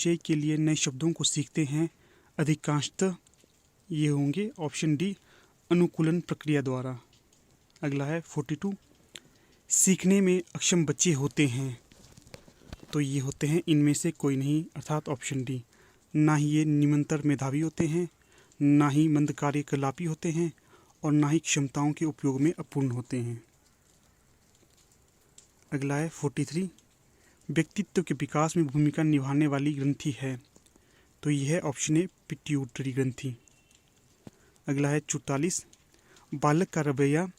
परिचय के लिए नए शब्दों को सीखते हैं, अधिकांशतः ये होंगे ऑप्शन डी अनुकूलन प्रक्रिया द्वारा। अगला है 42, सीखने में अक्षम बच्चे होते हैं, तो ये होते हैं इनमें से कोई नहीं, अर्थात ऑप्शन डी। ना ही ये निमंतर मेधावी होते हैं, ना ही मंद कार्यकलापी होते हैं और ना ही क्षमताओं के उपयोग में अपूर्ण होते हैं। अगला है 43, व्यक्तित्व के विकास में भूमिका निभाने वाली ग्रंथि है, तो यह है ऑप्शन ए पिट्यूटरी ग्रंथि। अगला है 44, बालक का रवैया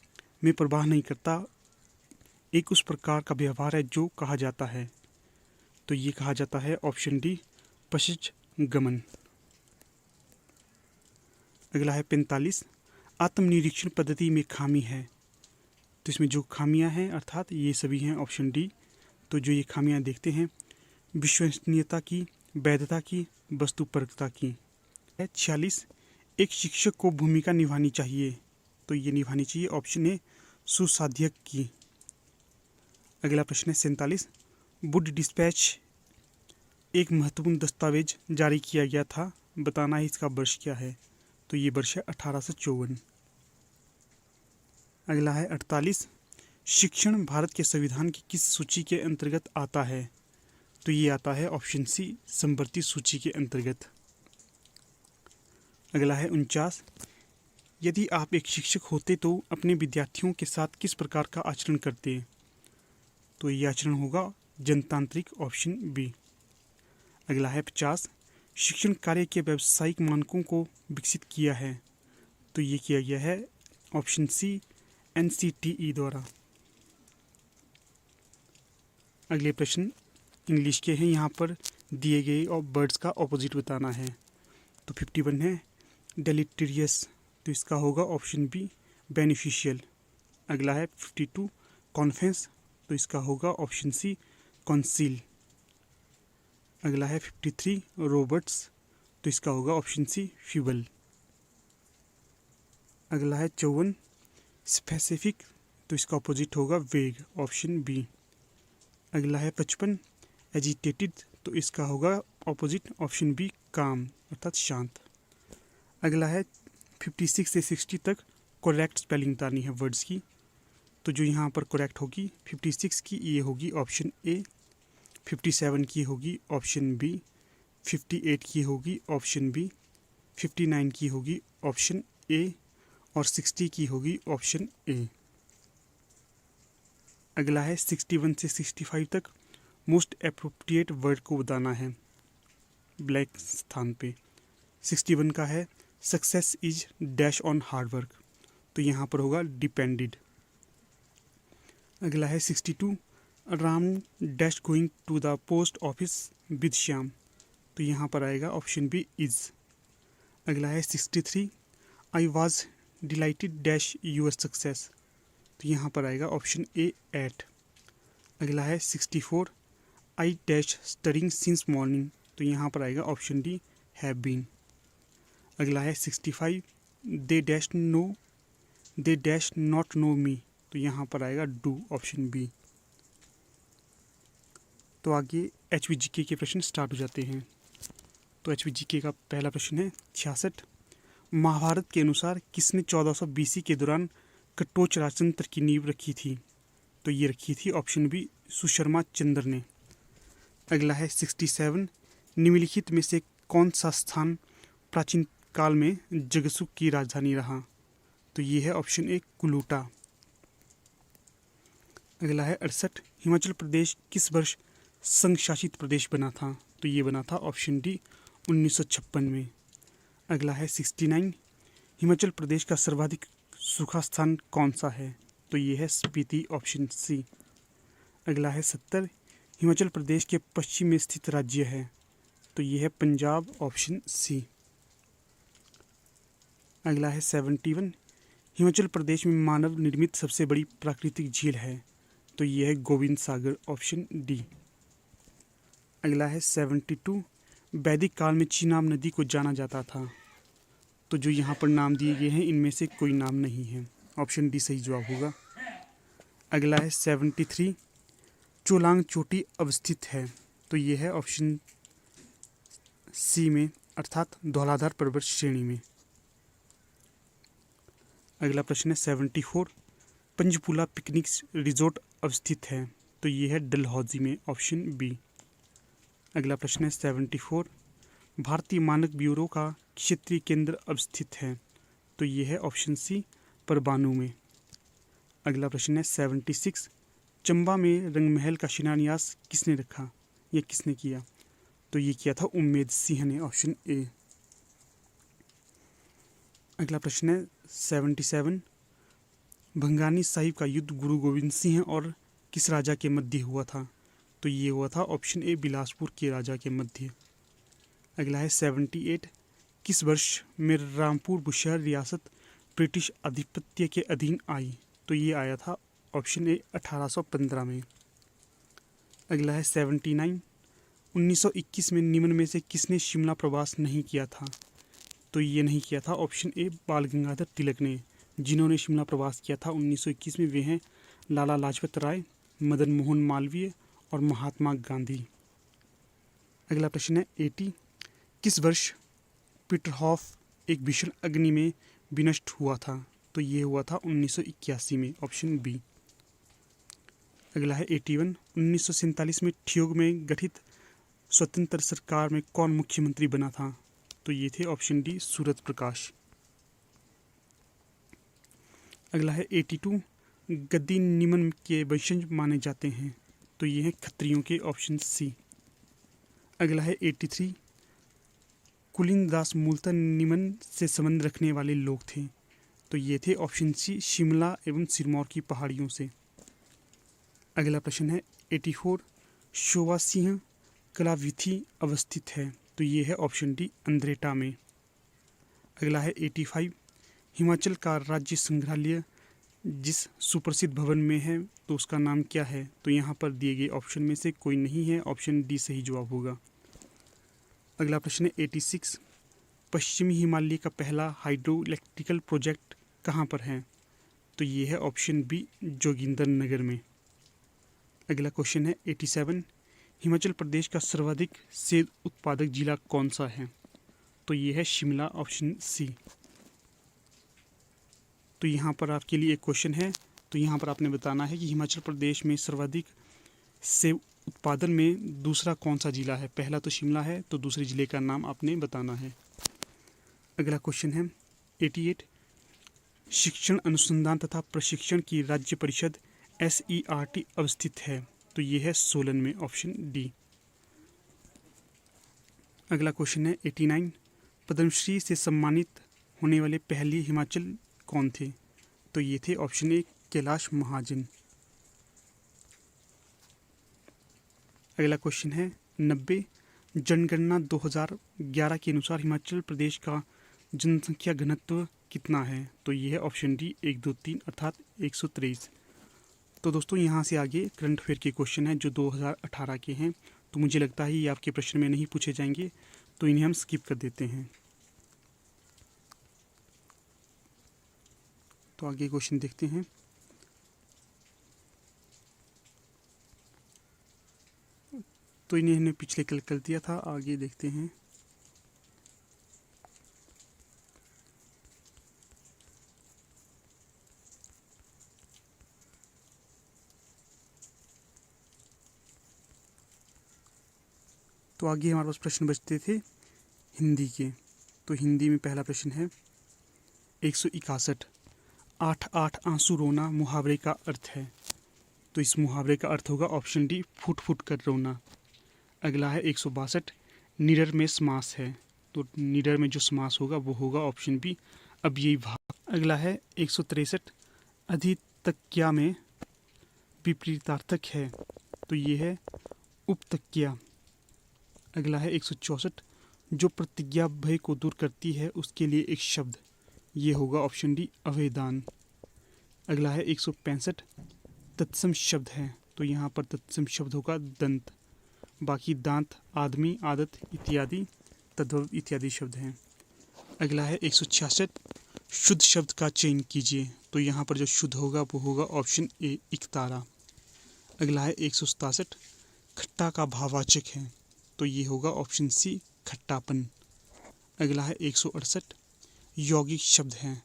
में प्रवाह नहीं करता, एक उस प्रकार का व्यवहार है जो कहा जाता है, तो ये कहा जाता है ऑप्शन डी पश्चगमन। अगला है 45, आत्मनिरीक्षण पद्धति में खामी है, तो इसमें जो खामियां हैं अर्थात ये सभी हैं ऑप्शन डी। तो जो ये खामियां देखते हैं, विश्वसनीयता की, वैधता की, वस्तुपरकता की। 46, एक शिक्षक को भूमिका निभानी चाहिए, तो ये निभानी चाहिए ऑप्शन ए सुसाध्यक की। अगला प्रश्न है 47, वुड डिस्पैच एक महत्वपूर्ण दस्तावेज जारी किया गया था, बताना है इसका वर्ष क्या है, तो ये वर्ष है 1854। अगला है 48, शिक्षण भारत के संविधान की किस सूची के अंतर्गत आता है, तो ये आता है ऑप्शन सी समवर्ती सूची के अंतर्गत। अगला है 49, यदि आप एक शिक्षक होते तो अपने विद्यार्थियों के साथ किस प्रकार का आचरण करते, तो ये आचरण होगा जनतांत्रिक, ऑप्शन बी। अगला है 50, शिक्षण कार्य के व्यावसायिक मानकों को विकसित किया है, तो ये किया गया है ऑप्शन सी NCTE द्वारा। अगले प्रश्न इंग्लिश के हैं, यहाँ पर दिए गए और वर्ड्स का ऑपोजिट बताना है। तो 51 है डेलिटेरियस, तो इसका होगा ऑप्शन बी बेनिफिशियल। अगला है 52 कॉन्फेंस, तो इसका होगा ऑप्शन सी कॉन्सील। अगला है 53 रोबोट्स, तो इसका होगा ऑप्शन सी फ्यूबल। अगला है 54 स्पेसिफिक, तो इसका अपोजिट होगा वेग, ऑप्शन बी। अगला है 55 एजिटेटेड, तो इसका होगा अपोजिट ऑप्शन बी काम, अर्थात शांत। अगला है 56 से 60 तक करेक्ट स्पेलिंग बतानी है वर्ड्स की, तो जो यहाँ पर करेक्ट होगी 56 की ये होगी ऑप्शन ए, 57 की होगी ऑप्शन बी, 58 की होगी ऑप्शन बी, 59 की होगी ऑप्शन ए और 60 की होगी ऑप्शन ए। अगला है 61 से 65 तक मोस्ट एप्रोप्रिएट वर्ड को बताना है ब्लैक स्थान पे। 61 का है success is dash on hard work, तो यहाँ पर होगा डिपेंडेड। अगला है 62 Ram dash going to the post office with Shyam, तो यहाँ पर आएगा ऑप्शन बी इज। अगला है 63 I was delighted dash your success, तो यहाँ पर आएगा ऑप्शन ए एट। अगला है 64 I dash studying since morning, तो यहाँ पर आएगा ऑप्शन डी हैव बीन। अगला है 65 दे डैश नॉट नो मी, तो यहाँ पर आएगा डू, ऑप्शन बी। तो आगे HVGK के प्रश्न स्टार्ट हो जाते हैं। तो HVGK का पहला प्रश्न है 66 महाभारत के अनुसार किसने 1400 BC के दौरान कटोच राजतंत्र की नींव रखी थी, तो ये रखी थी ऑप्शन बी सुशर्मा चंद्र ने। अगला है 67 निम्नलिखित में से कौन सा स्थान प्राचीन काल में जगसुक की राजधानी रहा, तो ये है ऑप्शन ए कुलूटा। अगला है 68 हिमाचल प्रदेश किस वर्ष संघ शासित प्रदेश बना था, तो ये बना था ऑप्शन डी 1956 में। अगला है 69 हिमाचल प्रदेश का सर्वाधिक सूखा स्थान कौन सा है, तो ये है स्पीति, ऑप्शन सी। अगला है 70 हिमाचल प्रदेश के पश्चिम में स्थित राज्य है, तो ये है पंजाब, ऑप्शन सी। अगला है 71 हिमाचल प्रदेश में मानव निर्मित सबसे बड़ी प्राकृतिक झील है, तो ये है गोविंद सागर, ऑप्शन डी। अगला है 72 वैदिक काल में चीनाब नदी को जाना जाता था, तो जो यहाँ पर नाम दिए गए हैं इनमें से कोई नाम नहीं है, ऑप्शन डी सही जवाब होगा। अगला है 73 चोलांग चोटी अवस्थित है, तो ये है ऑप्शन सी में अर्थात धौलाधार पर्वत श्रेणी में। अगला प्रश्न है 74, पंचपूला पिकनिक रिजॉर्ट अवस्थित है, तो ये है डलहौजी में, ऑप्शन बी। अगला प्रश्न है 74, भारतीय मानक ब्यूरो का क्षेत्रीय केंद्र अवस्थित है, तो ये है ऑप्शन सी, परबाणु में। अगला प्रश्न है 76, चंबा में रंगमहल का शिलान्यास किसने रखा या किसने किया, तो ये किया था उम्मेद सिंह ने, ऑप्शन ए। अगला प्रश्न है 77, भंगानी साहिब का युद्ध गुरु गोविंद सिंह और किस राजा के मध्य हुआ था, तो ये हुआ था ऑप्शन ए, बिलासपुर के राजा के मध्य। अगला है 78, किस वर्ष में रामपुर बुशहर रियासत ब्रिटिश आधिपत्य के अधीन आई, तो ये आया था ऑप्शन ए, 1815 में। अगला है 79, 1921 में निम्न में से किसने शिमला प्रवास नहीं किया था, तो ये नहीं किया था ऑप्शन ए, बाल गंगाधर तिलक ने। जिन्होंने शिमला प्रवास किया था 1921 में वे हैं लाला लाजपत राय, मदन मोहन मालवीय और महात्मा गांधी। अगला प्रश्न है 80, किस वर्ष पीटरहॉफ एक भीषण अग्नि में विनष्ट हुआ था, तो ये हुआ था 1981 में, ऑप्शन बी। अगला है 81, 1947 में ठियोग में गठित स्वतंत्र सरकार में कौन मुख्यमंत्री बना था, तो ये थे ऑप्शन डी, सूरत प्रकाश। अगला है 82, गद्दी निमन के वंशज माने जाते हैं, तो ये हैं खत्रियों के, ऑप्शन सी। अगला है 83, कुलिनदास मूलतः निमन से संबंध रखने वाले लोग थे, तो ये थे ऑप्शन सी, शिमला एवं सिरमौर की पहाड़ियों से। अगला प्रश्न है 84, शोभा सिंह कलाविथि अवस्थित है, तो ये है ऑप्शन डी, अंद्रेटा में। अगला है 85, हिमाचल का राज्य संग्रहालय जिस सुप्रसिद्ध भवन में है तो उसका नाम क्या है, तो यहाँ पर दिए गए ऑप्शन में से कोई नहीं है, ऑप्शन डी सही जवाब होगा। अगला प्रश्न है 86, पश्चिमी हिमालय का पहला हाइड्रो इलेक्ट्रिकल प्रोजेक्ट कहाँ पर है, तो ये है ऑप्शन बी, जोगिंदरनगर में। अगला क्वेश्चन है 87, हिमाचल प्रदेश का सर्वाधिक सेब उत्पादक जिला कौन सा है, तो ये है शिमला, ऑप्शन सी। तो यहाँ पर आपके लिए एक क्वेश्चन है, तो यहाँ पर आपने बताना है कि हिमाचल प्रदेश में सर्वाधिक सेब उत्पादन में दूसरा कौन सा जिला है। पहला तो शिमला है, तो दूसरे जिले का नाम आपने बताना है। अगला क्वेश्चन है 88, शिक्षण अनुसंधान तथा प्रशिक्षण की राज्य परिषद SERT अवस्थित है, तो ये है सोलन में, ऑप्शन डी। अगला क्वेश्चन है 89, पद्मश्री से सम्मानित होने वाले पहले हिमाचल कौन थे, तो ये थे ऑप्शन ए, कैलाश महाजन। अगला क्वेश्चन है 90, जनगणना 2011 के अनुसार हिमाचल प्रदेश का जनसंख्या घनत्व कितना है, तो ये है ऑप्शन डी, 1, 2, 3 अर्थात 123। तो दोस्तों यहाँ से आगे करंट अफेयर के क्वेश्चन हैं जो 2018 के हैं, तो मुझे लगता है ये आपके प्रश्न में नहीं पूछे जाएंगे, तो इन्हें हम स्किप कर देते हैं। तो आगे क्वेश्चन देखते हैं। तो इन्हें हमने पिछले कल कर दिया था, आगे देखते हैं। तो आगे हमारे पास प्रश्न बचते थे हिंदी के। तो हिंदी में पहला प्रश्न है 161, 8 आंसू रोना मुहावरे का अर्थ है, तो इस मुहावरे का अर्थ होगा ऑप्शन डी, फुट फुट कर रोना। अगला है 162, निडर में समास है, तो निडर में जो समास होगा वो होगा ऑप्शन बी, अव्ययी भाव। अगला है 163, अधितक्या में विपरीतार्थक है, तो ये है उपतक्या। अगला है 164, जो प्रतिज्ञा भय को दूर करती है उसके लिए एक शब्द, ये होगा ऑप्शन डी, अभयदान। अगला है 165, तत्सम शब्द है, तो यहाँ पर तत्सम शब्द होगा दंत। बाकी दांत, आदमी, आदत इत्यादि तद्भव इत्यादि शब्द हैं। अगला है 166, शुद्ध शब्द का चयन कीजिए, तो यहाँ पर जो शुद्ध होगा वो होगा ऑप्शन ए, इकतारा। अगला है 167, खट्टा का भाववाचक है, तो ये होगा ऑप्शन सी, खट्टापन। अगला है 168 यौगिक शब्द हैं,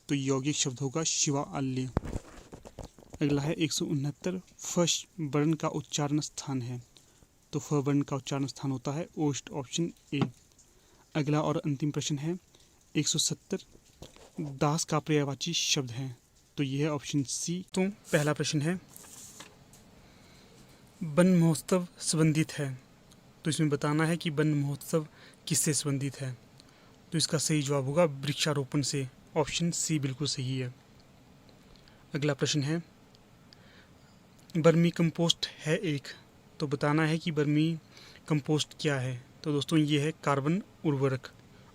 तो यौगिक शब्द होगा शिवाल्य। अगला है 169 फर्स्ट वर्ण का उच्चारण स्थान है, तो फ वर्ण का उच्चारण स्थान होता है ओष्ठ, ऑप्शन ए। अगला और अंतिम प्रश्न है 170 दास का पर्यायवाची शब्द है, तो यह है ऑप्शन सी। तो पहला प्रश्न है वन महोत्सव संबंधित है, तो इसमें बताना है कि वन महोत्सव किससे संबंधित है, तो इसका सही जवाब होगा वृक्षारोपण से, ऑप्शन सी बिल्कुल सही है। अगला प्रश्न है वर्मी कंपोस्ट है एक, तो बताना है कि वर्मी कंपोस्ट क्या है, तो दोस्तों ये है कार्बन उर्वरक,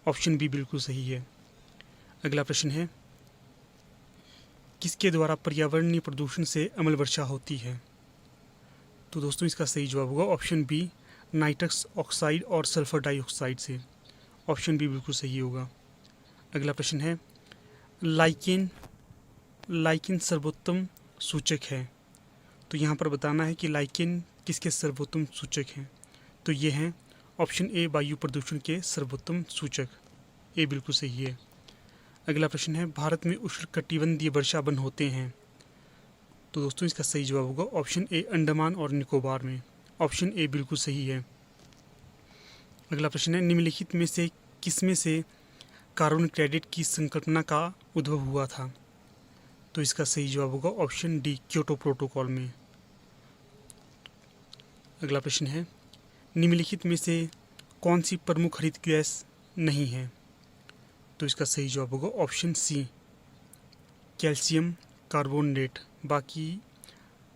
ऑप्शन बी बिल्कुल सही है। अगला प्रश्न है किसके द्वारा पर्यावरणीय प्रदूषण से अम्ल वर्षा होती है, तो दोस्तों इसका सही जवाब होगा ऑप्शन बी नाइट्रस ऑक्साइड और सल्फर डाइऑक्साइड से, ऑप्शन बी बिल्कुल सही होगा। अगला प्रश्न है लाइकेन सर्वोत्तम सूचक है, तो यहाँ पर बताना है कि लाइकेन किसके सर्वोत्तम सूचक हैं, तो ये हैं ऑप्शन ए वायु प्रदूषण के सर्वोत्तम सूचक, ए बिल्कुल सही है। अगला प्रश्न है भारत में उष्णकटिबंधीय वर्षा वन होते हैं, तो दोस्तों इसका सही जवाब होगा ऑप्शन ए अंडमान और निकोबार में, ऑप्शन ए बिल्कुल सही है। अगला प्रश्न है निम्नलिखित में से किसमें से कार्बन क्रेडिट की संकल्पना का उद्भव हुआ था, तो इसका सही जवाब होगा ऑप्शन डी क्योटो प्रोटोकॉल में। अगला प्रश्न है निम्नलिखित में से कौन सी प्रमुख हरित गैस नहीं है, तो इसका सही जवाब होगा ऑप्शन सी कैल्शियम कार्बोनेट। बाकी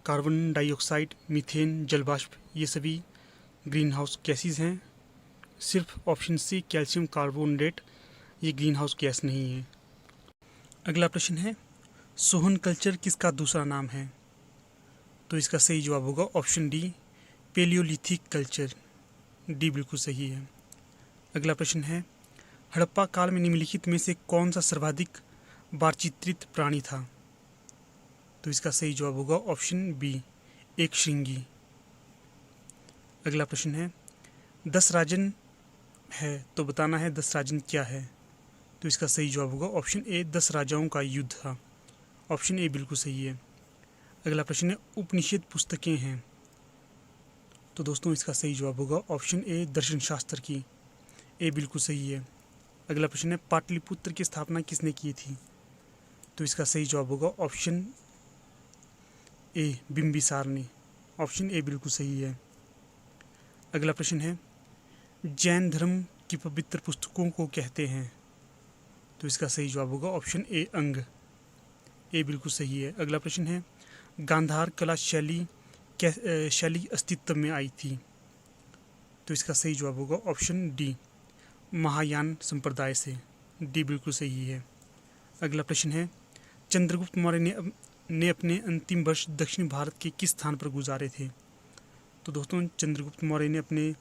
कार्बन डाइऑक्साइड, मीथेन, जलवाष्प ये सभी ग्रीन हाउस गैसेज हैं, सिर्फ ऑप्शन सी कैल्शियम कार्बोनेट ये ग्रीन हाउस गैस नहीं है। अगला प्रश्न है सोहन कल्चर किसका दूसरा नाम है, तो इसका सही जवाब होगा option D paleolithic culture, D बिल्कुल सही है। अगला प्रश्न है हड़प्पा काल में निम्नलिखित में से कौन सा सर्वाधिक बार चित्रित प्राणी था, तो इसका सही जवाब होगा ऑप्शन बी एक श्रृंगी। अगला प्रश्न है 10 राजन है, तो बताना है 10 राजन क्या है, तो इसका सही जवाब होगा ऑप्शन ए 10 राजाओं का युद्ध था, ऑप्शन ए बिल्कुल सही है। अगला प्रश्न है उपनिषद पुस्तकें हैं, तो दोस्तों इसका सही जवाब होगा ऑप्शन ए दर्शन शास्त्र की, ए बिल्कुल सही है। अगला प्रश्न है पाटलिपुत्र की स्थापना किसने की थी, तो इसका सही जवाब होगा ऑप्शन ए बिंबिसार ने, ऑप्शन ए बिल्कुल सही है। अगला प्रश्न है जैन धर्म की पवित्र पुस्तकों को कहते हैं, तो इसका सही जवाब होगा ऑप्शन ए अंग, ए बिल्कुल सही है। अगला प्रश्न है गांधार कला शैली अस्तित्व में आई थी, तो इसका सही जवाब होगा ऑप्शन डी महायान संप्रदाय से, डी बिल्कुल सही है। अगला प्रश्न है चंद्रगुप्त मौर्य ने अपने अंतिम वर्ष दक्षिण भारत के किस स्थान पर गुजारे थे, तो दोस्तों चंद्रगुप्त मौर्य ने अपने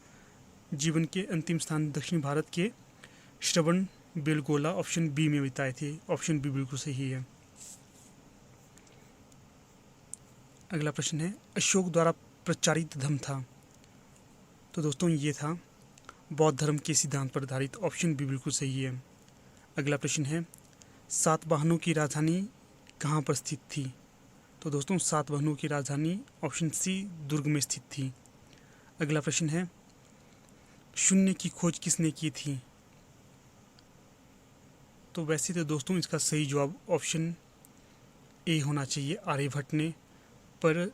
जीवन के अंतिम स्थान दक्षिण भारत के श्रवण बेलगोला ऑप्शन बी में बिताए थे, ऑप्शन बी बिल्कुल सही है। अगला प्रश्न है अशोक द्वारा प्रचारित धर्म था, तो दोस्तों ये था बौद्ध धर्म के सिद्धांत पर आधारित, ऑप्शन बी बिल्कुल सही है। अगला प्रश्न है सातवाहनों की राजधानी कहाँ पर स्थित थी, तो दोस्तों सातवाहनों की राजधानी ऑप्शन सी दुर्ग में स्थित थी। अगला प्रश्न है शून्य की खोज किसने की थी, तो वैसे तो दोस्तों इसका सही जवाब ऑप्शन ए होना चाहिए आर्यभट्ट ने, पर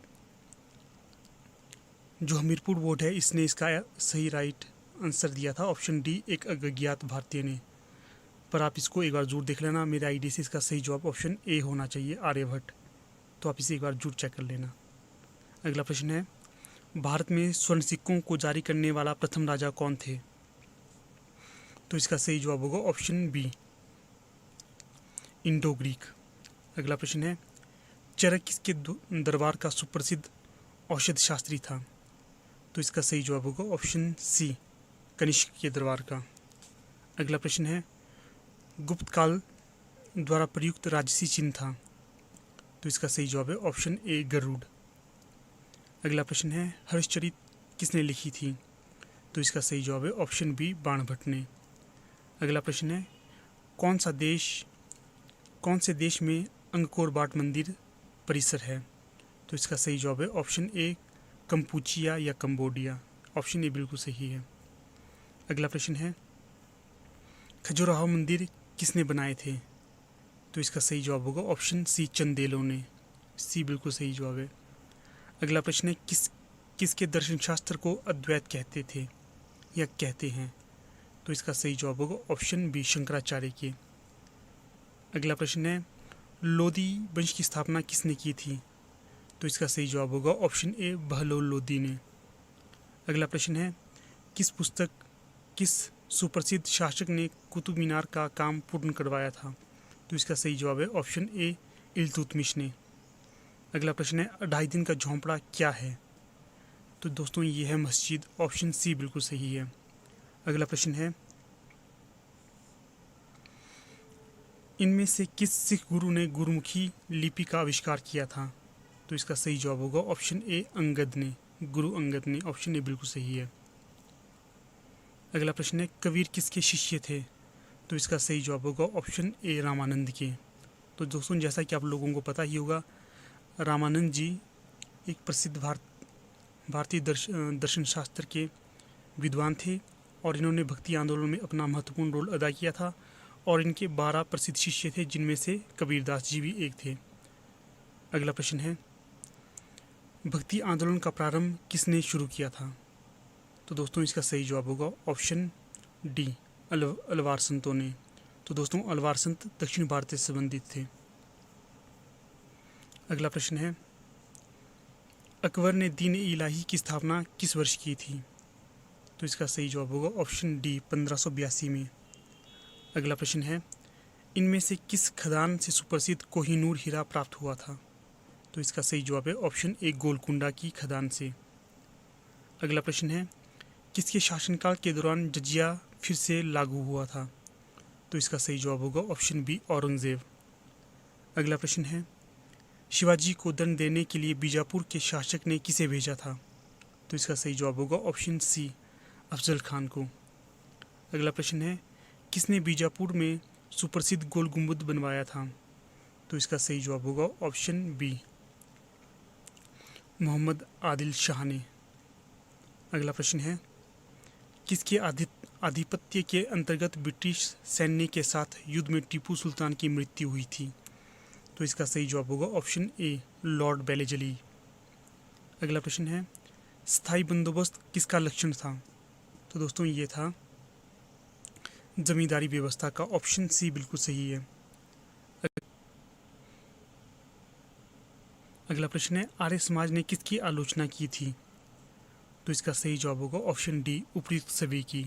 जो हमीरपुर बोर्ड है इसने इसका सही राइट आंसर दिया था ऑप्शन डी एक अज्ञात भारतीय ने, पर आप इसको एक बार जरूर देख लेना, मेरे आईडी से इसका सही जवाब ऑप्शन ए होना चाहिए आर्यभट्ट, तो आप इसे एक बार जरूर चेक कर लेना। अगला प्रश्न है भारत में स्वर्ण सिक्कों को जारी करने वाला प्रथम राजा कौन थे, तो इसका सही जवाब होगा ऑप्शन बी इंडो ग्रीक। अगला प्रश्न है चरक किसके दरबार का सुप्रसिद्ध औषध शास्त्री था, तो इसका सही जवाब होगा ऑप्शन सी कनिष्क के दरबार का। अगला प्रश्न है गुप्त काल द्वारा प्रयुक्त राजसी चिन्ह था, तो इसका सही जवाब है ऑप्शन ए गरुड़। अगला प्रश्न है हर्षचरित किसने लिखी थी, तो इसका सही जवाब है ऑप्शन बी बाणभट्ट। अगला प्रश्न है, कौन से देश में अंगकोर वाट मंदिर परिसर है? तो इसका सही जवाब है ऑप्शन ए कंपूचिया या कंबोडिया। ऑप्शन ए बिल्कुल सही है। अगला प्रश्न है, खजुराहो मंदिर किसने बनाए थे? तो इसका सही जवाब होगा ऑप्शन सी चंदेलों ने। सी बिल्कुल सही जवाब है। अगला प्रश्न है, किसके दर्शन शास्त्र को अद्वैत कहते थे या कहते हैं? तो इसका सही जवाब होगा ऑप्शन बी शंकराचार्य के। अगला प्रश्न है, लोदी वंश की स्थापना किसने की थी? तो इसका सही जवाब होगा ऑप्शन ए बहलोल लोदी ने। अगला प्रश्न है, किस सुप्रसिद्ध शासक ने कुतुब मीनार का काम पूर्ण करवाया था? तो इसका सही जवाब है ऑप्शन ए इल्तुतमिश ने। अगला प्रश्न है, 2.5 दिन का झोंपड़ा क्या है? तो दोस्तों ये है मस्जिद। ऑप्शन सी बिल्कुल सही है। अगला प्रश्न है, इनमें से किस सिख गुरु ने गुरुमुखी लिपि का आविष्कार किया था? तो इसका सही जवाब होगा ऑप्शन ए अंगद ने, गुरु अंगद ने। ऑप्शन ए बिल्कुल सही है। अगला प्रश्न है, कबीर किसके शिष्य थे? तो इसका सही जवाब होगा ऑप्शन ए रामानंद के। तो दोस्तों जैसा कि आप लोगों को पता ही होगा, रामानंद जी एक प्रसिद्ध भारतीय दर्शन शास्त्र के विद्वान थे और इन्होंने भक्ति आंदोलन में अपना महत्वपूर्ण रोल अदा किया था और इनके 12 प्रसिद्ध शिष्य थे, जिनमें से कबीरदास जी भी एक थे। अगला प्रश्न है, भक्ति आंदोलन का प्रारंभ किसने शुरू किया था? तो दोस्तों इसका सही जवाब होगा ऑप्शन डी अलवार संतों ने। तो दोस्तों अलवार संत दक्षिण भारत से संबंधित थे। अगला प्रश्न है, अकबर ने दीन इलाही की स्थापना किस वर्ष की थी? तो इसका सही जवाब होगा ऑप्शन डी 1582 में। अगला प्रश्न है, इनमें से किस खदान से सुप्रसिद्ध कोहिनूर हीरा प्राप्त हुआ था? तो इसका सही जवाब है ऑप्शन ए गोलकुंडा की खदान से। अगला प्रश्न है, किसके शासनकाल के दौरान जजिया फिर से लागू हुआ था? तो इसका सही जवाब होगा ऑप्शन बी औरंगजेब। अगला प्रश्न है, शिवाजी को दंड देने के लिए बीजापुर के शासक ने किसे भेजा था? तो इसका सही जवाब होगा ऑप्शन सी अफजल खान को। अगला प्रश्न है, किसने बीजापुर में सुप्रसिद्ध गोल गुंबद बनवाया था? तो इसका सही जवाब होगा ऑप्शन बी मोहम्मद आदिल शाह ने। अगला प्रश्न है, किसके आधिपत्य के अंतर्गत ब्रिटिश सैन्य के साथ युद्ध में टीपू सुल्तान की मृत्यु हुई थी? तो इसका सही जवाब होगा ऑप्शन ए लॉर्ड बेलेजली। अगला प्रश्न है, स्थायी बंदोबस्त किसका लक्षण था? तो दोस्तों ये था जमींदारी व्यवस्था का। ऑप्शन सी बिल्कुल सही है। अगला प्रश्न है, आर्य समाज ने किसकी आलोचना की थी? तो इसका सही जवाब होगा ऑप्शन डी उपयुक्त सभी की,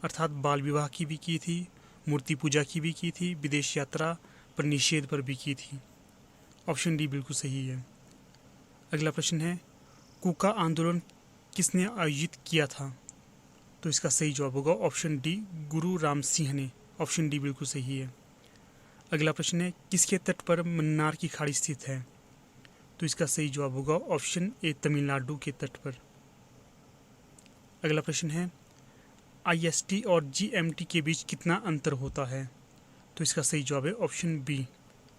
अर्थात बाल विवाह की भी की थी, मूर्ति पूजा की भी की थी, विदेश यात्रा पर निषेध पर भी की थी। ऑप्शन डी बिल्कुल सही है। अगला प्रश्न है, कूका आंदोलन किसने आयोजित किया था? तो इसका सही जवाब होगा ऑप्शन डी गुरु राम सिंह ने। ऑप्शन डी बिल्कुल सही है। अगला प्रश्न है, किसके तट पर मन्नार की खाड़ी स्थित है? तो इसका सही जवाब होगा ऑप्शन ए तमिलनाडु के तट पर। अगला प्रश्न है, IST और GMT के बीच कितना अंतर होता है? तो इसका सही जवाब है ऑप्शन बी,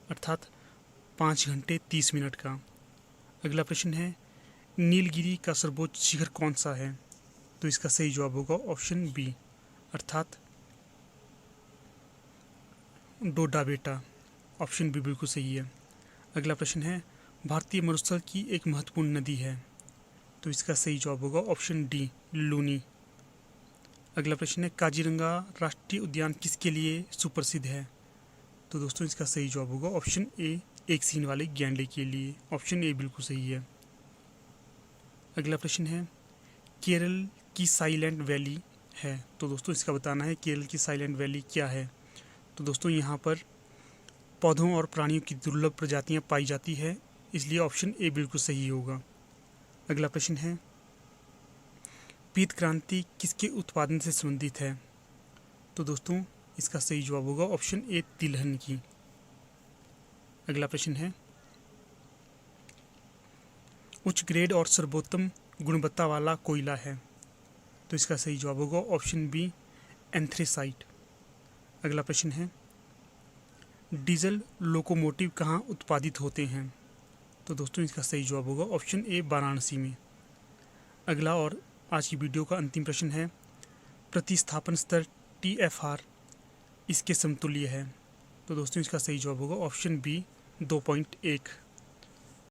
अर्थात 5 घंटे 30 मिनट का। अगला प्रश्न है, नीलगिरी का सर्वोच्च शिखर कौन सा है? तो इसका सही जवाब होगा ऑप्शन बी, अर्थात डोडा बेटा। ऑप्शन बी बिल्कुल सही है। अगला प्रश्न है, भारतीय मरुस्थल की एक महत्वपूर्ण नदी है? तो इसका सही जवाब होगा ऑप्शन डी लूनी। अगला प्रश्न है, काजीरंगा राष्ट्रीय उद्यान किसके लिए सुप्रसिद्ध है? तो दोस्तों इसका सही जवाब होगा ऑप्शन ए एक सींग वाले गैंडे के लिए। ऑप्शन ए बिल्कुल सही है। अगला प्रश्न है, केरल की साइलेंट वैली है? तो दोस्तों इसका बताना है केरल की साइलेंट वैली क्या है। तो दोस्तों यहाँ पर पौधों और प्राणियों की दुर्लभ प्रजातियाँ पाई जाती है, इसलिए ऑप्शन ए बिल्कुल सही होगा। अगला प्रश्न है, पीत क्रांति किसके उत्पादन से संबंधित है? तो दोस्तों इसका सही जवाब होगा ऑप्शन ए तिलहन की। अगला प्रश्न है, उच्च ग्रेड और सर्वोत्तम गुणवत्ता वाला कोयला है? तो इसका सही जवाब होगा ऑप्शन बी एंथ्रेसाइट। अगला प्रश्न है, डीजल लोकोमोटिव कहाँ उत्पादित होते हैं? तो दोस्तों इसका सही जवाब होगा ऑप्शन ए वाराणसी में। अगला और आज की वीडियो का अंतिम प्रश्न है, प्रतिस्थापन स्तर TFR इसके समतुल्य है? तो दोस्तों इसका सही जवाब होगा ऑप्शन बी 2.1।